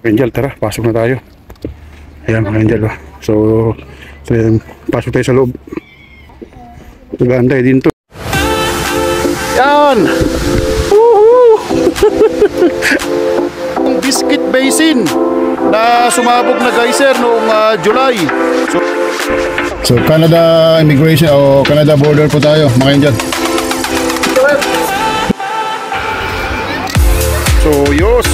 Mga Angel, tara, pasok na tayo. Ayan mga Angel, oh. So pasok tayo sa loob. Nag-aantay din to. Yan! Woohoo! Ang Biscuit Basin na sumabog na geyser noong July. So Canada immigration o Canada border po tayo mga Angel. So yos.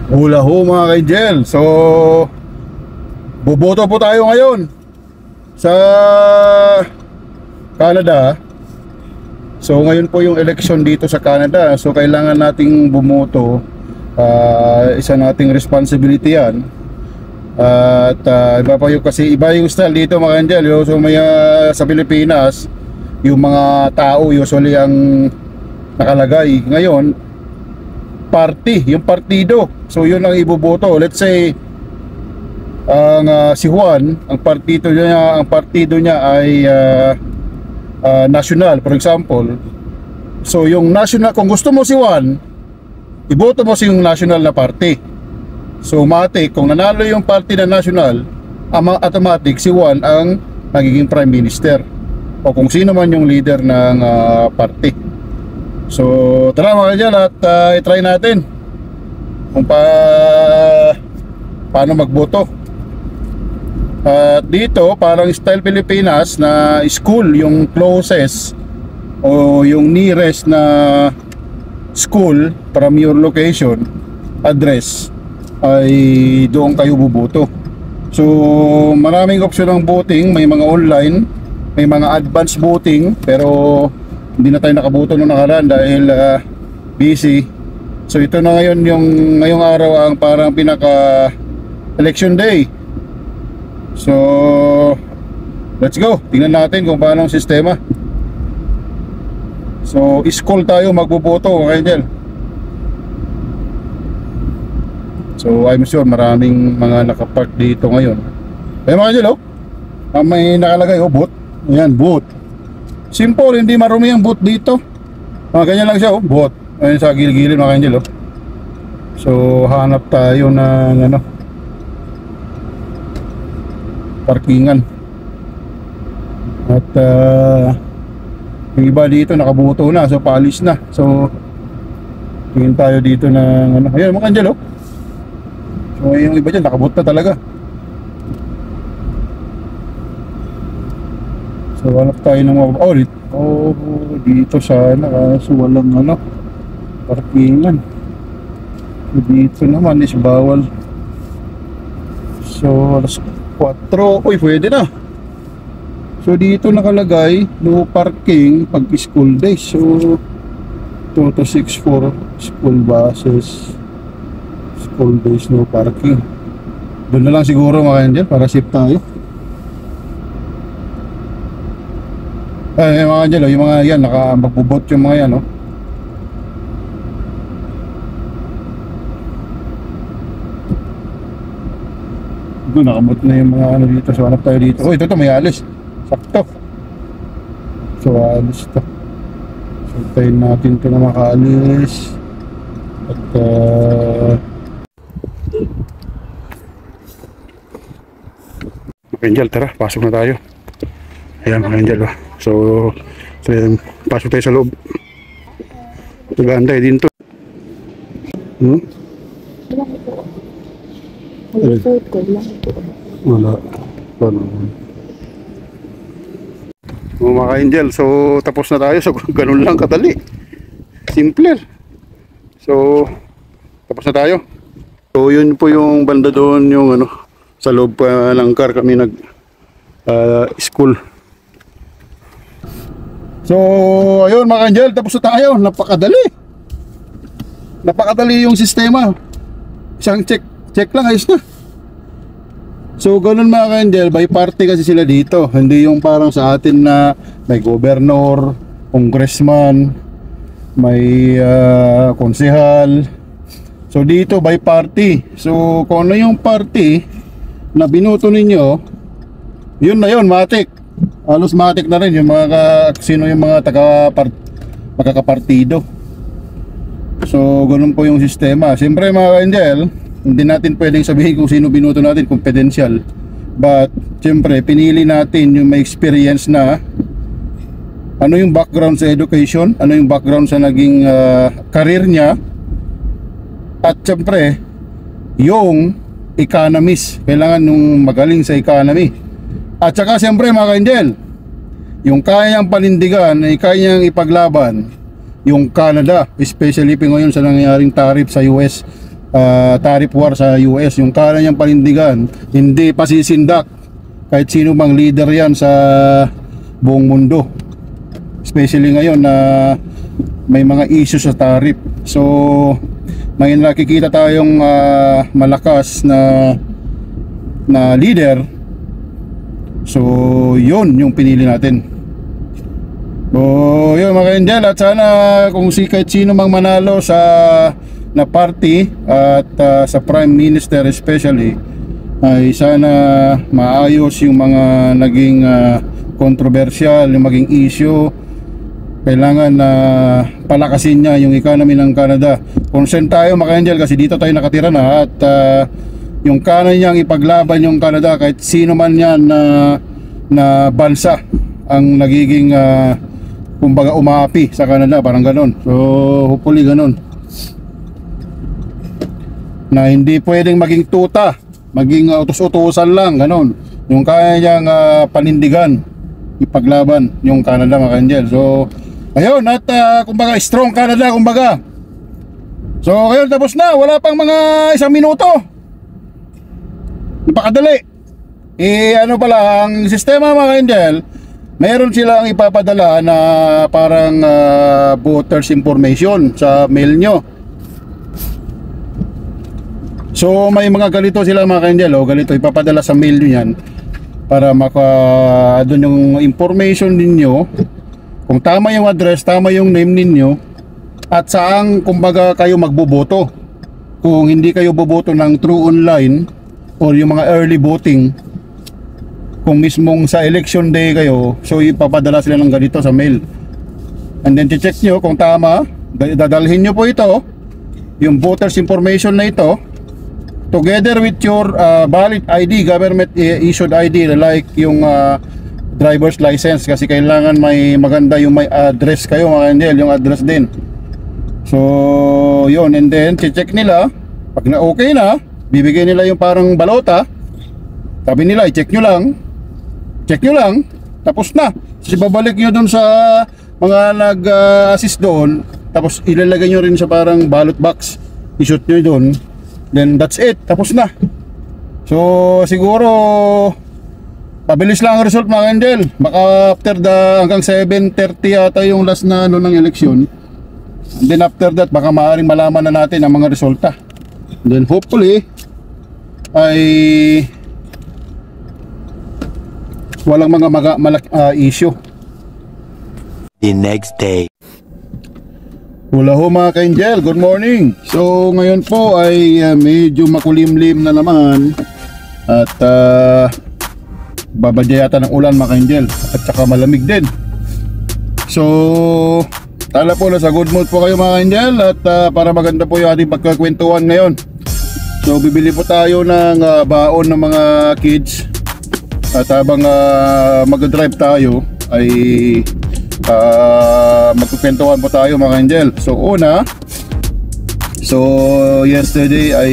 Hula ho mga ka-Angel. So boboto po tayo ngayon sa Canada. So ngayon po yung election dito sa Canada. So kailangan nating bumoto. Isa nating responsibility yan. At iba pa yung, kasi iba yung style dito mga Angel. So may sa Pilipinas yung mga tao usually ang nakalagay. Ngayon party, yung partido. So yun ang iboboto. Let's say ang si Juan, ang partido niya ay national, for example. So yung national, kung gusto mo si Juan, iboto mo si yung national na party. So automatic, kung nanalo yung party na national, automatic si Juan ang magiging prime minister o kung sino man yung leader ng party. So tara mga Angel at i-try natin kung paano magboto. Dito parang style Pilipinas na school yung closest o yung nearest na school from your location address ay doon kayo buboto. So maraming option ng voting, may mga online, may mga advanced voting, pero hindi na tayo nakaboto nung nakaraan dahil busy. So ito na ngayon ngayong araw ang parang pinaka election day. So let's go. Tingnan natin kung paano ang sistema. So school tayo magboboto mga Angel. So I'm sure maraming mga nakapark dito ngayon. Mga Angel, oh, may nakalagay vote. Ayan, vote. Simple, hindi marumi ang boot dito. Ganyan lang siya, oh, boot. Ayun sa gilid-gilid mga Angel, oh. So hanap tayo ng parkingan. At yung iba dito nakabuto na, so paalis na. So tingin tayo dito ng ayun mga Angel, oh. So yung iba dyan nakabuto na talaga. So hanap tayo ng dito sana kaso walang parkingan. So dito naman is bawal. So alas 4, uy pwede na. So dito nakalagay no parking pag school days. So 2 to 6 for school buses, school days no parking. Doon na lang siguro mga Angel para safe tayo. Mga Angel, yung mga yan, magbubot yung mga yan, oh. Doon, nakabot na yung mga dito. So, hanap tayo dito. Oh, ito may alis. Sakto. So, alis to. So, tayo natin ito na makaalis. At, mga Angel, tara, pasok na tayo. Ayan mga Angel, oh. So pasok tayo sa loob. Nag-aantay din to. Wala. Mga Angel, so tapos na tayo. So ganun lang kadali. Simple. So tapos na tayo. So yun po yung banda doon, yung sa loob pa ng car kami nag school. So ayun mga Angel, tapos na tayo. Napakadali yung sistema. Isang check lang, ayos na. So ganun mga Angel, by party kasi sila dito. Hindi yung parang sa atin na may governor, congressman, may konsehal. So dito by party. So kung ano yung party na binuto ninyo, yun na yun, matik. Halos matik na rin yung mga sino yung mga magkakapartido. So ganun po yung sistema. Siyempre mga ka-angel, hindi natin pwedeng sabihin kung sino binuto natin, confidential. But siyempre pinili natin yung may experience na ano yung background sa education, ano yung background sa naging career niya, at siyempre yung economist, kailangan nung magaling sa economy. At saka siyempre mga ka-angel, yung kaya niyang panindigan, kaya niyang ipaglaban yung Canada, especially ngayon sa nangyayaring tariff sa US, tariff war sa US, yung kaya niyang panindigan, hindi pasisindak kahit sino mang leader yan sa buong mundo, especially ngayon na may mga issues sa tariff. So may nakikita tayong malakas na leader. So yun yung pinili natin. So yun mga ka-angel, at sana kung kahit sino mang manalo sa na party at sa Prime Minister especially, ay sana maayos yung mga naging controversial, yung maging issue. Kailangan na palakasin niya yung economy ng Canada. Concern tayo mga ka-angel kasi dito tayo nakatira na, at yung kanan niyang ipaglaban yung Canada kahit sino man yan na bansa ang nagiging kumbaga umaapi sa Canada, parang ganon. So hopefully ganon, na hindi pwedeng maging tuta, maging utos-utusan lang, ganon. Yung kaya niyang panindigan, ipaglaban yung Canada mga ka-angel. So ayun, at kumbaga strong Canada kumbaga. So ayun, tapos na, wala pang mga 1 minuto. Napakadali. Ano pala ang sistema mga ka-angel, meron silang ipapadala na parang voters information sa mail nyo. So may mga ganito sila mga ka-angel, ganito ipapadala sa mail nyo yan, para doon yung information ninyo, kung tama yung address, tama yung name ninyo, at saan kumbaga kayo magboboto. Kung hindi kayo boboto ng true online or yung mga early voting, kung mismong sa election day kayo, so ipapadala sila ng ganito sa mail. And then check nyo kung tama, dadalhin nyo po ito, yung voters information na ito, together with your valid ID, government issued ID, like yung driver's license, kasi kailangan may maganda yung may address kayo mga ka-angel, yung address din. So yun, and then check nila, pag na okay na, bibigay nila yung parang balota, sabi nila i-check nyo lang, tapos na. Kasi babalik nyo dun sa mga nag-assist doon, tapos ilalagay nyo rin sa parang ballot box, i-shoot nyo dun, then that's it, tapos na. So siguro pabilis lang ang result mga ka-angel, baka after hanggang 7:30 yata yung last na ng eleksyon. And then after that, baka maaaring malaman na natin ang mga resulta. And then hopefully ay walang mga issue. The next day. Hula ho mga ka-angel, good morning. So ngayon po ay medyo makulimlim na naman, at babadya yata ng ulan mga ka-angel, at saka malamig din. So tala po na sa good mood po kayo mga ka-angel, at para maganda po yung ating pagkakwentuhan ngayon. So bibili po tayo ng baon ng mga kids, at habang mag-drive tayo ay magkukwentuhan po tayo mga ka-angel. So una, yesterday ay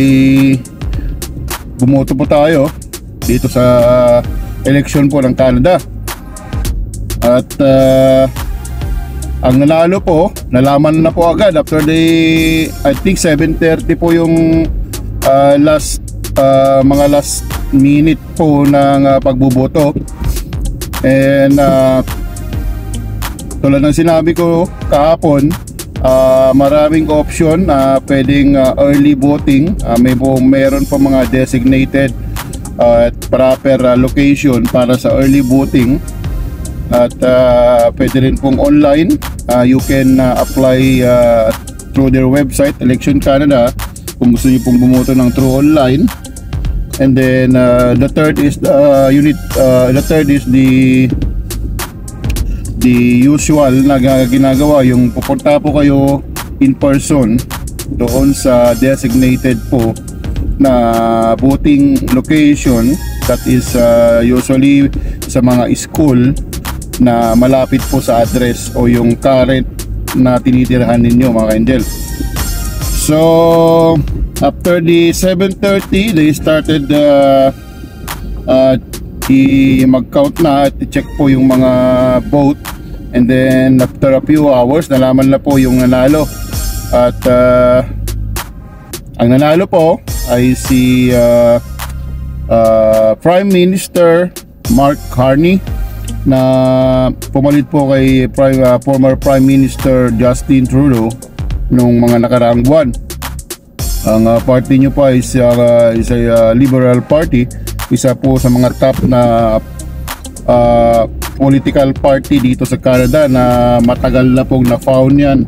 bumoto po tayo dito sa election po ng Canada, at ang nanalo po, nalaman na po agad after I think 7:30 po yung mga last minute po ng pagboboto. And tulad ng sinabi ko kahapon, maraming option, pwedeng early voting, meron pa mga designated at proper location para sa early voting, at pwede rin pong online, You can apply through their website, Election Canada, kung gusto niyo pong bumoto ng through online. And then the third is the usual na ginagawa, yung pupunta po kayo in person doon sa designated po na voting location, that is usually sa mga school na malapit po sa address o yung current na tinitirahan ninyo, mga angel. So after the 7:30 they started mag-count na at i-check po yung mga vote, and then after a few hours nalaman na po yung nanalo. At ang nanalo po ay si Prime Minister Mark Carney, na pumalit po kay former Prime Minister Justin Trudeau nung mga nakaraang buwan. Ang party nyo pa is a Liberal Party, isa po sa mga top na political party dito sa Canada, na matagal na pong na-found yan,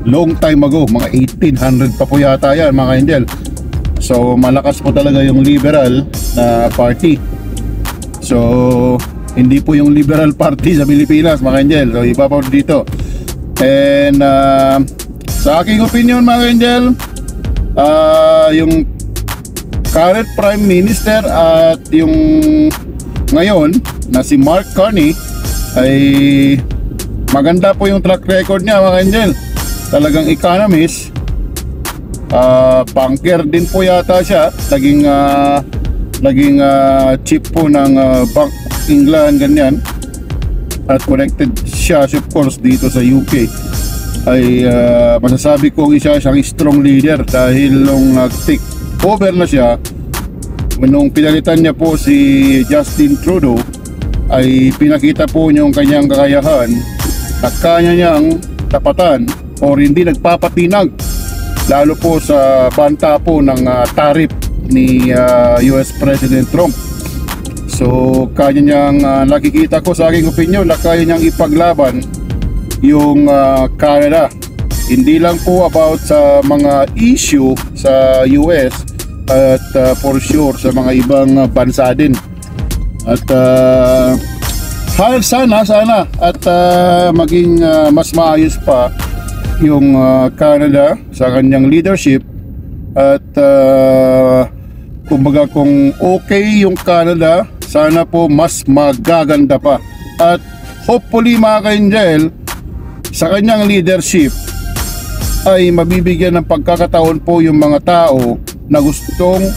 long time ago, mga 1800 pa po yata yan, mga angel. So malakas po talaga yung Liberal na party. So hindi po yung Liberal Party sa Pilipinas, mga angel. So iba po dito. And sa aking opinion, mga angel, yung current Prime Minister at yung ngayon na si Mark Carney ay maganda po yung track record niya, mga angel. Talagang economist, banker din po yata siya, naging chief po ng Bank England, ganyan, at connected siya of course dito sa UK. Ay masasabi ko siyang strong leader, dahil nung take over na siya, nung pinalitan niya po si Justin Trudeau, ay pinakita po niya yung kanyang kakayahan na kanya niyang tapatan o hindi nagpapatinag, lalo po sa banta po ng tariff ni US President Trump. So kaya niyang nakikita ko sa aking opinion na kaya niyang ipaglaban yung Canada. Hindi lang po about sa mga issue sa US, at for sure sa mga ibang bansa din. At sana at maging mas maayos pa yung Canada sa kanyang leadership. At kumbaga, kung okay yung Canada, sana po mas magaganda pa. At hopefully, mga ka-angel, sa kanyang leadership ay mabibigyan ng pagkakataon po yung mga tao na gustong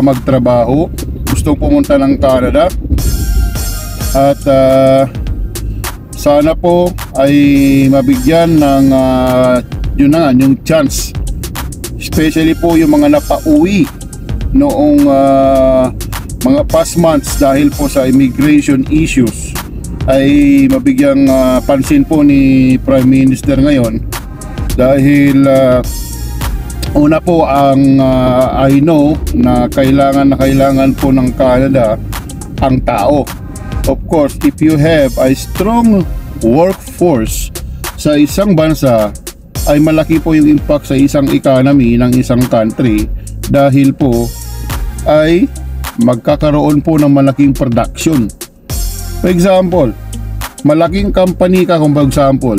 magtrabaho, gustong pumunta ng Canada. At sana po ay mabigyan ng yung chance, especially po yung mga napauwi noong mga past months dahil po sa immigration issues, ay mabigyang pansin po ni Prime Minister ngayon. Dahil una po, ang I know na kailangan po ng Canada ang tao. Of course, if you have a strong workforce sa isang bansa, ay malaki po yung impact sa isang economy ng isang country, dahil po ay magkakaroon po ng malaking production. For example, malaking company ka, kung for example,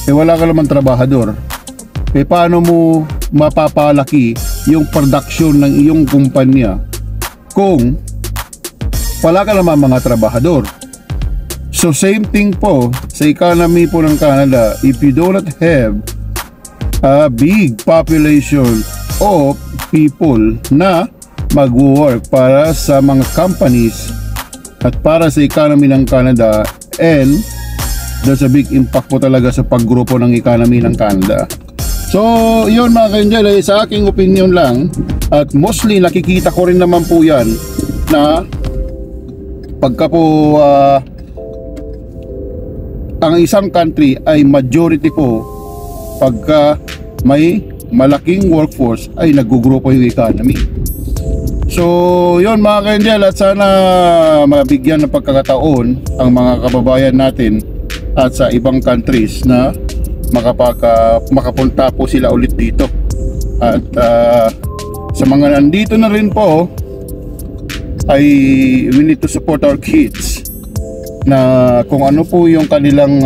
wala ka naman trabahador, paano mo mapapalaki yung production ng iyong kumpanya kung wala ka naman mga trabahador? So same thing po sa economy po ng Canada. If you do not have a big population of people na mag-work para sa mga companies at para sa economy ng Canada, and there's a big impact po talaga sa paggrupo ng economy ng Canada. So yun, mga ka-angel, ay sa aking opinion lang, at mostly nakikita ko rin naman po yan, na pagka po ang isang country ay majority po, pagka may malaking workforce, ay nagugrupo yung economy. So yun, mga ka-angel, at sana mabigyan ng pagkakataon ang mga kababayan natin at sa ibang countries na makapunta po sila ulit dito. At sa mga nandito na rin po ay we need to support our kids na kung ano po yung kanilang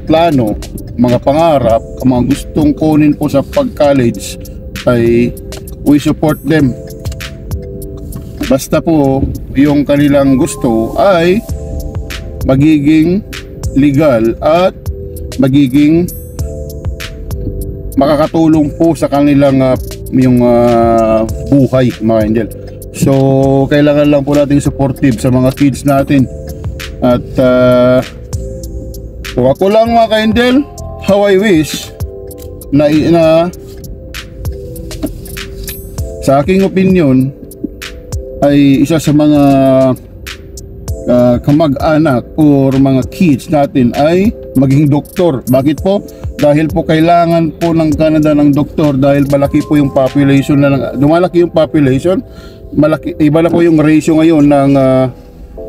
plano, mga pangarap, mga gustong kunin po sa pag-college ay we support them. Basta po yung kanilang gusto ay magiging legal at magiging makakatulong po sa kanilang yung buhay, mga angel. So kailangan lang po nating supportive sa mga kids natin. At kung ako lang, mga ka-angel, how I wish na sa aking opinion ay isa sa mga kamag-anak or mga kids natin ay maging doktor. Bakit po? Dahil po kailangan po ng Canada ng doktor, dahil malaki po yung population na dumalaki yung population, malaki, iba na po yung ratio ngayon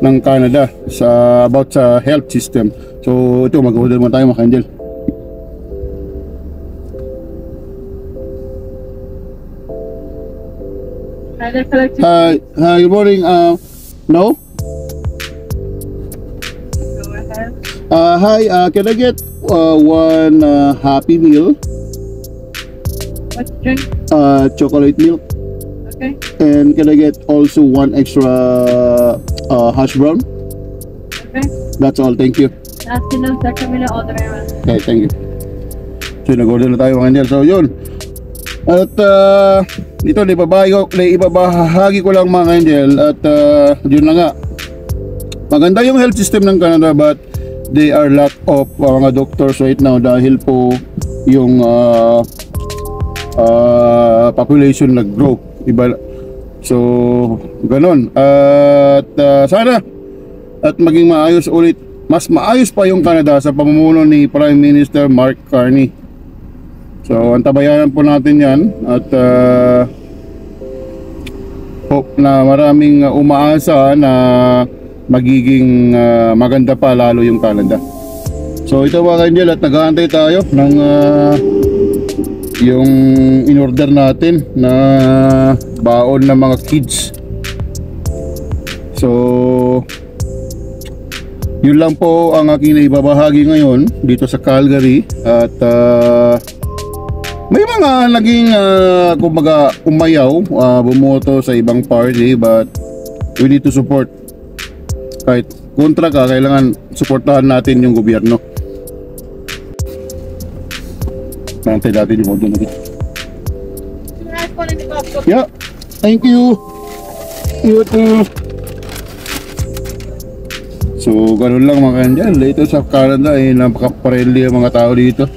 ng Canada sa about sa health system. So ito, mag-order mo tayo, mga ka-angel. Hi, good morning. No? Go ahead. Hi, can I get one Happy Meal, What's drink? chocolate milk, Okay. and can I get also one extra hash brown? Okay. That's all, thank you. Afternoon, second minute, all the way around. Okay, thank you. So nag-order na tayo, mga angel. So yun. At ito, ibabahagi ko lang, mga angel. At yun na nga. Maganda yung health system ng Canada, but they are lack of mga doctors right now dahil po yung population nag-grow. Iba. So ganon. At sana at maging maayos ulit, mas maayos pa yung Canada sa pamumuno ni Prime Minister Mark Carney. So antabayanan po natin yan. At hope na maraming umaasa na magiging maganda pa lalo yung Canada. So ito, mga angel, at nag-aantay tayo ng yung in-order natin na baon ng mga kids. So yun lang po ang aking naibabahagi ngayon dito sa Calgary. At may mga naging kumbaga umayaw, bumoto sa ibang party, but we need to support. Kahit kontra ka, kailangan suportahan natin yung gobyerno. Nantay natin yung order natin. Yeah, thank you. You too. So ganun lang, mga kanyan. Dito sa Canada ay napaka-friendly ang mga tao dito.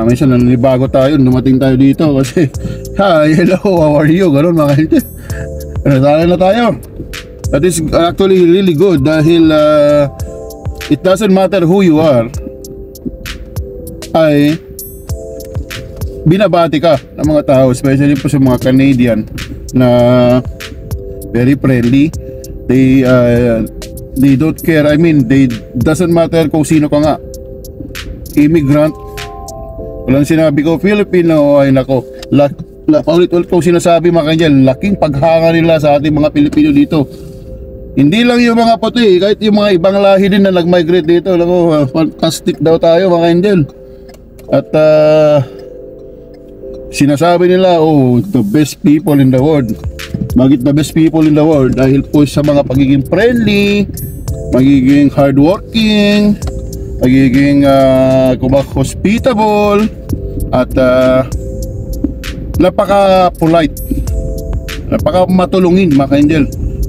Minsan naninibago tayo, dumating tayo dito kasi hi, hello, how are you? Ganun, mga kanyan. Nasala na tayo. That is actually really good dahil it doesn't matter who you are, ay binabati ka ng mga tao, especially po sa mga Canadian na very friendly. They don't care. I mean, they doesn't matter kung sino ka nga, immigrant, walang sinabi ko Filipino, ay nako, paulit-ulit kong sinasabi, mga kanyan, laking paghanga nila sa ating mga Pilipino dito. Hindi lang yung mga puti, kahit yung mga ibang lahi din na nag-migrate dito. Alam ko, fantastic daw tayo, mga angel. At sinasabi nila, oh, the best people in the world. Bakit the best people in the world? Dahil po sa mga pagiging friendly, magiging hardworking, magiging hospitable, at napaka-polite, napaka-matulungin, mga angel.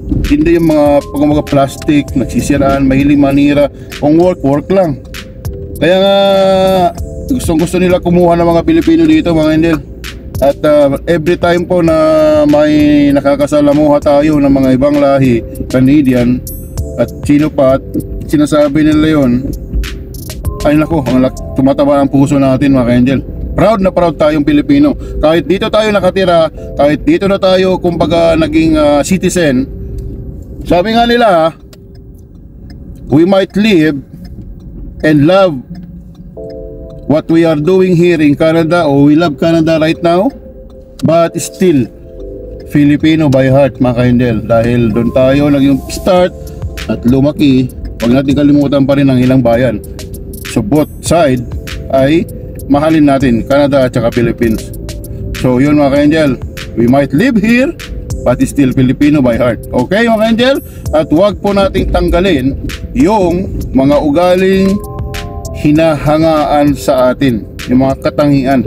Hindi yung mga plastic, nagsisiraan, mahiling manira. Kung work lang. Kaya nga gustong-gusto nila kumuha ng mga Pilipino dito, mga angel. At every time po na may nakakasalamuha tayo ng mga ibang lahi, Canadian at sino pa, at sinasabi nila yon, ay nako, tumataba ang puso natin, mga angel. Proud na proud tayong Pilipino. Kahit dito tayo nakatira, kahit dito na tayo kumbaga naging citizen, sabi nga nila, we might live and love what we are doing here in Canada, we love Canada right now, but still Filipino by heart, mga ka-angel, dahil doon tayo naging start at lumaki. Huwag natin kalimutan pa rin ang ilang bayan. So both side ay mahalin natin, Canada at saka Philippines. So yun, mga ka-angel, we might live here but still Filipino by heart. Okay, mga ka-angel? At huwag po nating tanggalin yung mga ugaling hinahangaan sa atin, yung mga katangian.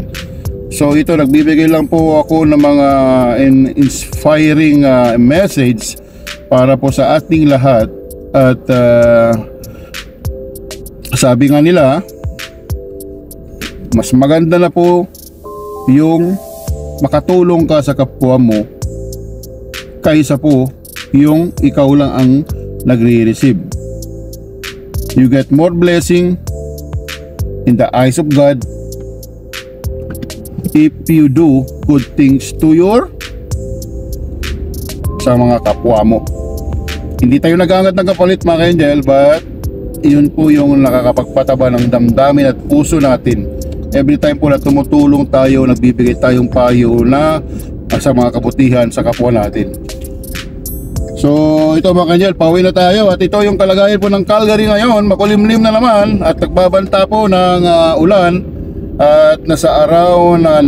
So ito, nagbibigay lang po ako ng mga inspiring message para po sa ating lahat. At sabi nga nila, mas maganda na po yung makatulong ka sa kapwa mo kaysa po yung ikaw lang ang nagre-receive. You get more blessing in the eyes of God if you do good things to sa mga kapwa mo. Hindi tayo nag-aangat ng kapalit, mga ka-angel, but yun po yung nakakapagpataba ng damdamin at puso natin. Every time po na tumutulong tayo, nagbibigay tayong payo na sa mga kabutihan sa kapwa natin. So ito, mga ka-angel, pauwi na tayo. At ito yung kalagayan po ng Calgary ngayon. Makulimlim na naman at nagbabanta po ng ulan. At nasa around 9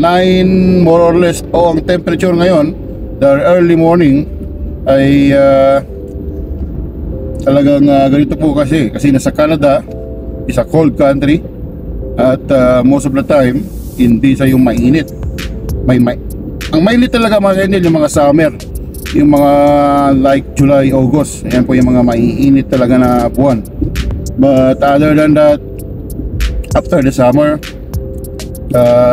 more or less ang temperature ngayon. The early morning ay talagang ganito po kasi nasa Canada is a cold country. At most of the time hindi sa yung mainit. Ang mainit talaga, mga ka-angel, yung mga summer, yung mga like July, August. Ayan po yung mga maiinit talaga na buwan. But other than that, after the summer,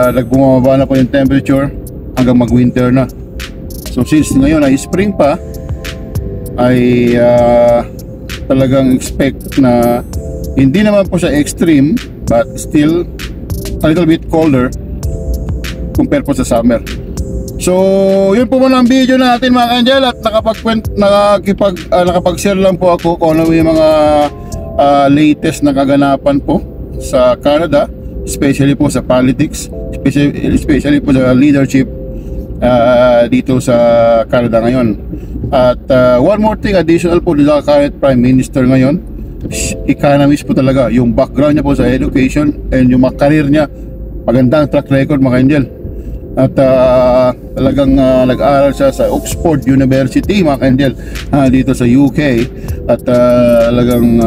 nagbumababa na po yung temperature hanggang mag-winter na. So since ngayon ay spring pa, ay talagang expect na hindi naman po siya extreme, but still a little bit colder compared po sa summer. So yun po muna ang video natin, mga ka-angel, at nakapag-share lang po ako kung ano yung mga latest na kaganapan po sa Canada, especially po sa politics, especially po sa leadership dito sa Canada ngayon. At one more thing additional po, dito current Prime Minister ngayon, economist po talaga. Yung background niya po sa education and yung mga career niya, magandang track record, mga ka-angel. At talagang nag-aaral siya sa Oxford University, mga ka-angel, dito sa UK. At talagang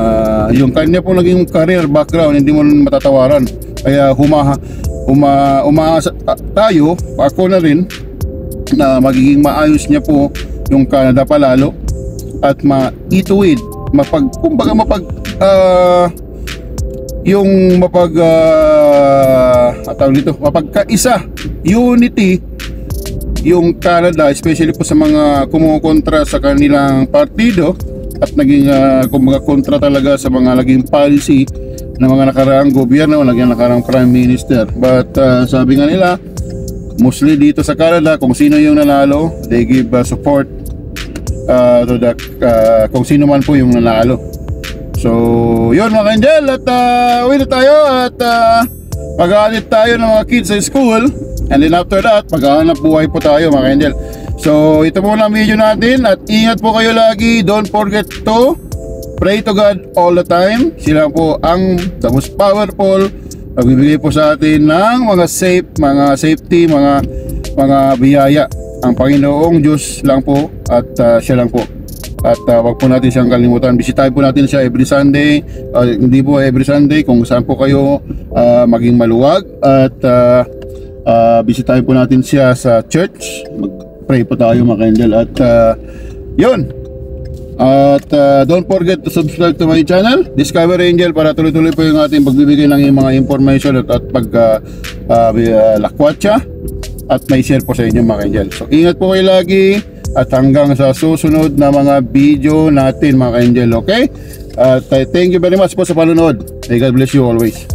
yung kanya po naging career background, hindi mo matatawaran. Kaya umaasa tayo, ako na rin, na magiging maayos niya po yung Canada palalo at maituwid, mapagkaisa, unity yung Canada, especially po sa mga kumukontra sa kanilang partido at naging kontra talaga sa mga naging policy ng mga nakaraang gobyerno, naging nakaraang prime minister. But sabi nga nila, mostly dito sa Canada, kung sino yung nanalo, they give support to the kung sino man po yung nanalo. So yun, mga ka-angel, at uwi na tayo at mag-aalit tayo ng mga kids sa school, and then after that mag-aanap buhay po tayo, mga ka-angel. So ito muna ang video natin, at ingat po kayo lagi. Don't forget to pray to God all the time. Sila po ang the most powerful, nagbibigay po sa atin ng mga safety, mga biyaya. Ang Panginoong Diyos lang po, at siya lang po. At wag po natin siyang kalimutan. Bisitahin po natin siya every Sunday. Hindi po every Sunday, kung saan po kayo maging maluwag. At bisitahin po natin siya sa church. Mag-pray po tayo, mga ka-angel. At yun. At don't forget to subscribe to my channel, Discover Angel, para tuloy-tuloy po yung ating pagbibigay ng mga information at lakwatsa at may share po sa inyo, mga ka-angel. So ingat po kayo lagi, at hanggang sa susunod na mga video natin, mga ka-angel. Okay? At thank you very much po sa panonood. May God bless you always.